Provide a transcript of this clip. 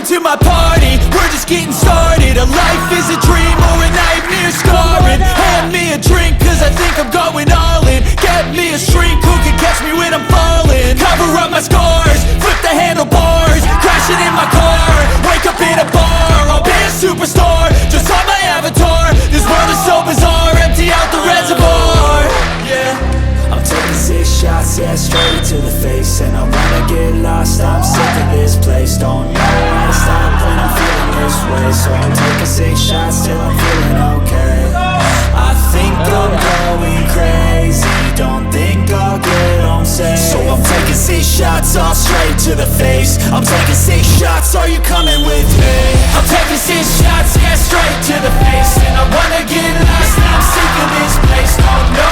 to my party, we're just getting started. A life is a dream or a nightmare scarring. Hand me a drink cause I think I'm going all in. Get me a shrink who can catch me when I'm falling. Cover up my scars, flip the handlebars, crashing in my car, wake up in a bar. I'll be a superstar, just on my avatar. This world is so bizarre, empty out the reservoir. Yeah, I'm taking 6 shots, yeah, straight to the face. And I wanna get lost, I'm sick of this place. Don't know how to stop when I'm feeling this way. So I'm taking 6 shots till I'm feeling okay. I think I'm going crazy, don't think I'll get home safe. So I'm taking 6 shots, all straight to the face. I'm taking 6 shots, are you coming with me? I'm taking 6 shots, yeah, straight to the face. And I wanna get lost, I'm sick of this place. Don't know